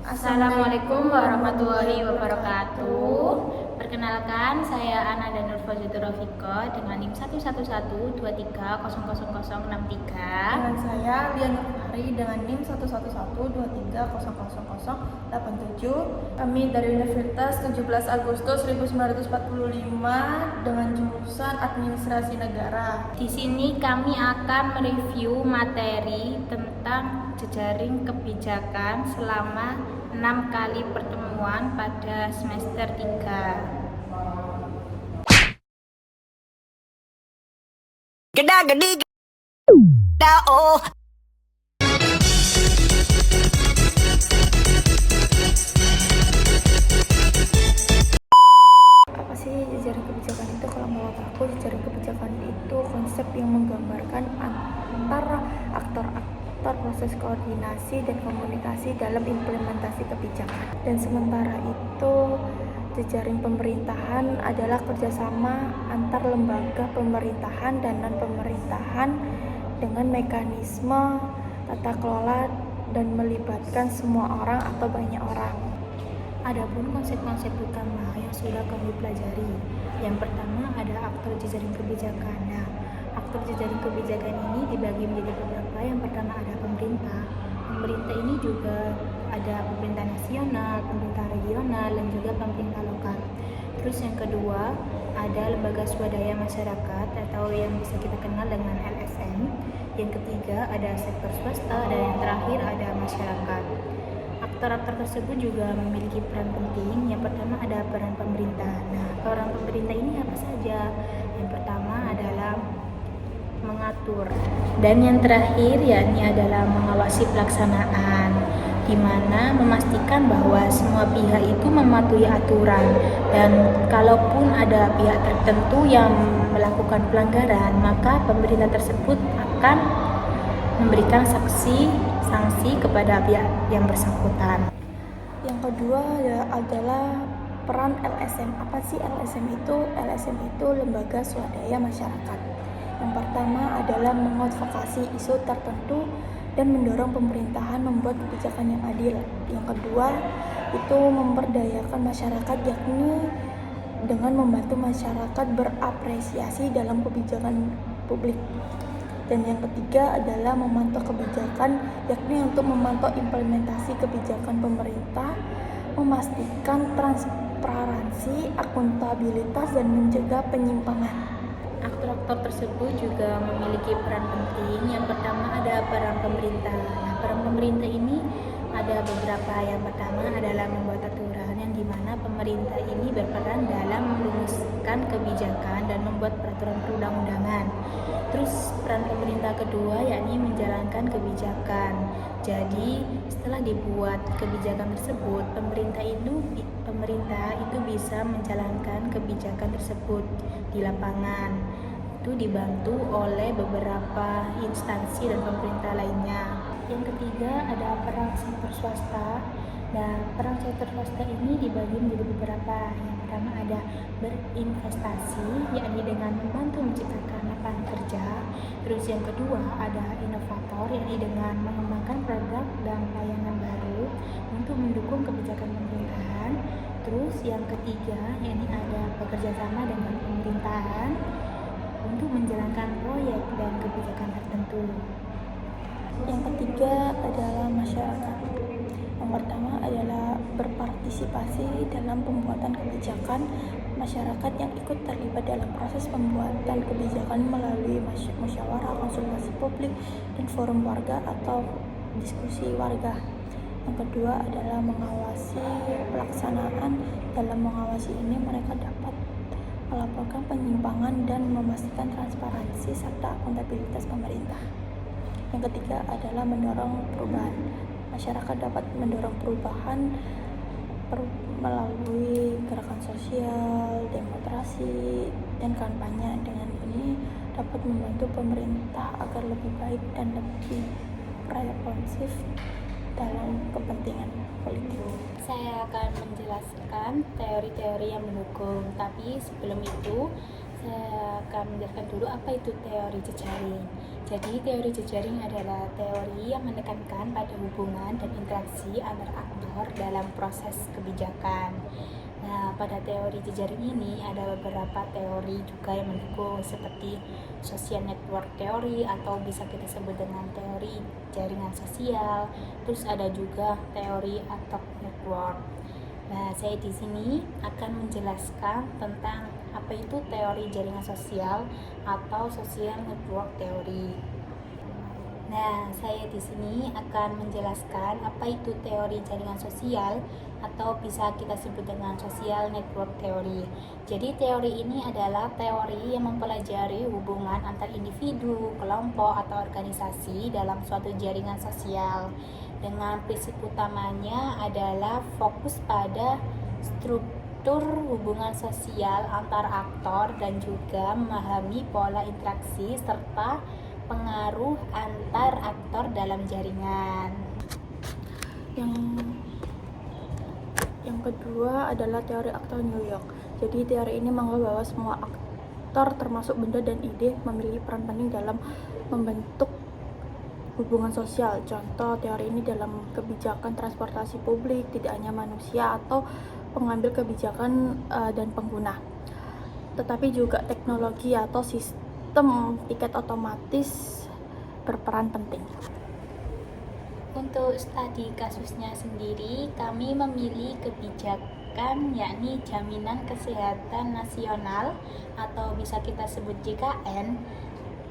Assalamualaikum warahmatullahi wabarakatuh. Perkenalkan, saya Ana dan Nurfazatul Rafiko dengan NIM 11123000063. Dengan saya Lia Nurfahri dengan NIM 11123000087. Kami dari Universitas 17 Agustus 1945 dengan jurusan Administrasi Negara. Di sini kami akan mereview materi tentang jejaring kebijakan selama 6 kali pertemuan pada semester 3. Geda-gedi oh. Apa sih jejaring kebijakan itu? Kalau menurut aku, jejaring kebijakan itu konsep yang menggambarkan antara aktor-aktor proses koordinasi dan komunikasi dalam implementasi kebijakan. Dan sementara itu, jejaring pemerintahan adalah kerjasama antar lembaga pemerintahan dan non-pemerintahan dengan mekanisme tata kelola dan melibatkan semua orang atau banyak orang. Adapun konsep-konsep utama yang sudah kami pelajari, yang pertama ada aktor jejaring kebijakan. Nah, aktor jejaring kebijakan ini dibagi menjadi beberapa. Yang pertama ada pemerintah. Pemerintah ini juga ada pemerintah nasional, pemerintah regional, dan juga pemerintah lokal. Terus yang kedua ada lembaga swadaya masyarakat atau yang bisa kita kenal dengan LSM. Yang ketiga ada sektor swasta, dan yang terakhir ada masyarakat. Aktor-aktor tersebut juga memiliki peran penting. Yang pertama ada peran pemerintah. Nah, peran pemerintah ini apa saja? Yang pertama adalah mengatur, dan yang terakhir yakni adalah mengawasi pelaksanaan, di mana memastikan bahwa semua pihak itu mematuhi aturan, dan kalaupun ada pihak tertentu yang melakukan pelanggaran, maka pemerintah tersebut akan memberikan sanksi kepada pihak yang bersangkutan. Yang kedua adalah peran LSM. Apa sih LSM itu? LSM itu lembaga swadaya masyarakat. Yang pertama adalah mengadvokasi isu tertentu dan mendorong pemerintahan membuat kebijakan yang adil. Yang kedua itu memberdayakan masyarakat, yakni dengan membantu masyarakat berapresiasi dalam kebijakan publik. Dan yang ketiga adalah memantau kebijakan, yakni untuk memantau implementasi kebijakan pemerintah, memastikan transparansi, akuntabilitas, dan mencegah penyimpangan. Aktor-aktor tersebut juga memiliki peran penting. Yang pertama ada peran pemerintah. Nah, peran pemerintah ini ada beberapa. Yang pertama adalah membuat aturan, yang dimana pemerintah ini berperan dalam merumuskan kebijakan dan membuat peraturan perundang-undangan. Terus peran pemerintah kedua yakni menjalankan kebijakan. Jadi setelah dibuat kebijakan tersebut, pemerintah itu bisa menjalankan kebijakan tersebut di lapangan. Itu dibantu oleh beberapa instansi dan pemerintah lainnya. Yang ketiga ada peran sektor swasta. Nah, peran sektor swasta ini dibagi menjadi beberapa. Yang pertama ada berinvestasi, yakni dengan membantu menciptakan lapangan kerja. Terus yang kedua ada inovator, yakni dengan mengembangkan produk dan layanan baru untuk mendukung kebijakan pemerintahan. Terus yang ketiga yakni ada bekerja sama dengan pemerintahan untuk menjalankan proyek dan kebijakan tertentu. Yang ketiga adalah masyarakat. Yang pertama adalah berpartisipasi dalam pembuatan kebijakan. Masyarakat yang ikut terlibat dalam proses pembuatan kebijakan melalui musyawarah, konsultasi publik, dan forum warga atau diskusi warga. Yang kedua adalah mengawasi pelaksanaan. Dalam mengawasi ini mereka dapat melaporkan penyimpangan dan memastikan transparansi serta akuntabilitas pemerintah. Yang ketiga adalah mendorong perubahan. Masyarakat dapat mendorong perubahan melalui gerakan sosial, demonstrasi, dan kampanye. Dengan ini dapat membantu pemerintah agar lebih baik dan lebih responsif dalam kepentingan politik. Saya akan menjelaskan teori-teori yang mendukung, tapi sebelum itu saya akan menjelaskan dulu apa itu teori jejaring. Jadi teori jejaring adalah teori yang menekankan pada hubungan dan interaksi antar aktor dalam proses kebijakan. Nah, pada teori jejaring ini ada beberapa teori juga yang mendukung, seperti social network theory atau bisa kita sebut dengan teori jaringan sosial. Terus ada juga teori ad hoc network. Nah, saya di sini akan menjelaskan tentang apa itu teori jaringan sosial atau social network theory. Nah, saya di sini akan menjelaskan apa itu teori jaringan sosial atau bisa kita sebut dengan social network theory. Jadi teori ini adalah teori yang mempelajari hubungan antar individu, kelompok atau organisasi dalam suatu jaringan sosial. Dengan prinsip utamanya adalah fokus pada struktur hubungan sosial antar aktor dan juga memahami pola interaksi serta pengaruh antar aktor dalam jaringan. Yang kedua adalah teori aktor New York. Jadi teori ini menganggap bahwa semua aktor termasuk benda dan ide memiliki peran penting dalam membentuk hubungan sosial. Contoh teori ini dalam kebijakan transportasi publik, tidak hanya manusia atau pengambil kebijakan dan pengguna, tetapi juga teknologi atau sistem tiket otomatis berperan penting. Untuk studi kasusnya sendiri, kami memilih kebijakan yakni Jaminan Kesehatan Nasional atau bisa kita sebut JKN,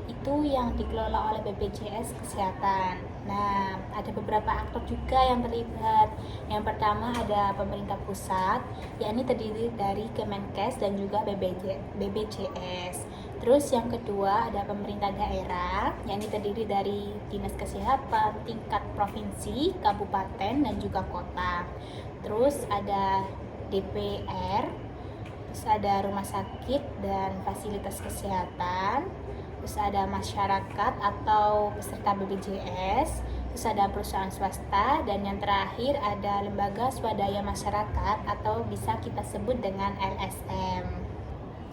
itu yang dikelola oleh BPJS Kesehatan. Nah, ada beberapa aktor juga yang terlibat. Yang pertama ada pemerintah pusat, yakni terdiri dari Kemenkes dan juga BPJS. Terus yang kedua ada pemerintah daerah, yakni terdiri dari Dinas Kesehatan tingkat provinsi, kabupaten, dan juga kota. Terus ada DPR, terus ada rumah sakit dan fasilitas kesehatan, terus ada masyarakat atau peserta BPJS, terus ada perusahaan swasta, dan yang terakhir ada lembaga swadaya masyarakat atau bisa kita sebut dengan LSM.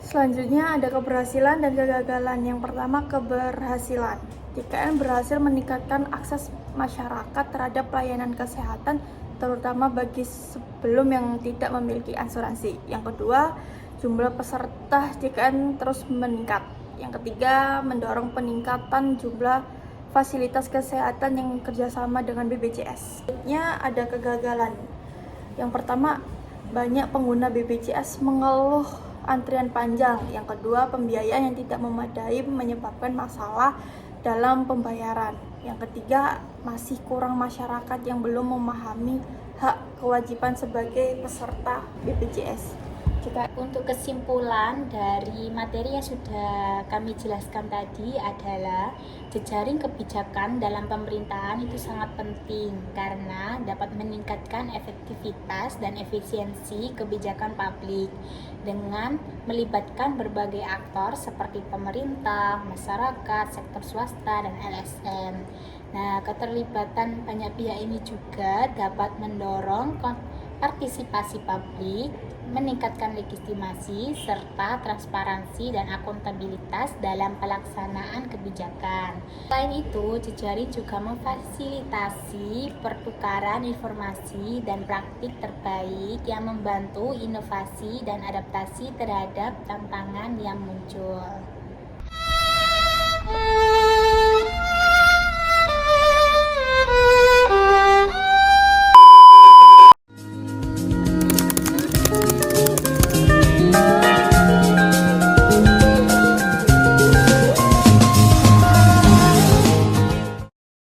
Selanjutnya ada keberhasilan dan kegagalan. Yang pertama, keberhasilan. JKN berhasil meningkatkan akses masyarakat terhadap pelayanan kesehatan, terutama bagi sebelum yang tidak memiliki asuransi. Yang kedua, jumlah peserta JKN terus meningkat. Yang ketiga, mendorong peningkatan jumlah fasilitas kesehatan yang kerjasama dengan BPJS. Selanjutnya ada kegagalan. Yang pertama, banyak pengguna BPJS mengeluh antrian panjang. Yang kedua, pembiayaan yang tidak memadai menyebabkan masalah dalam pembayaran. Yang ketiga, masih kurang masyarakat yang belum memahami hak kewajiban sebagai peserta BPJS. Untuk kesimpulan dari materi yang sudah kami jelaskan tadi adalah jejaring kebijakan dalam pemerintahan itu sangat penting karena dapat meningkatkan efektivitas dan efisiensi kebijakan publik dengan melibatkan berbagai aktor seperti pemerintah, masyarakat, sektor swasta, dan LSM. Nah, keterlibatan banyak pihak ini juga dapat mendorong partisipasi publik, meningkatkan legitimasi serta transparansi dan akuntabilitas dalam pelaksanaan kebijakan. Selain itu, jejaring juga memfasilitasi pertukaran informasi dan praktik terbaik yang membantu inovasi dan adaptasi terhadap tantangan yang muncul.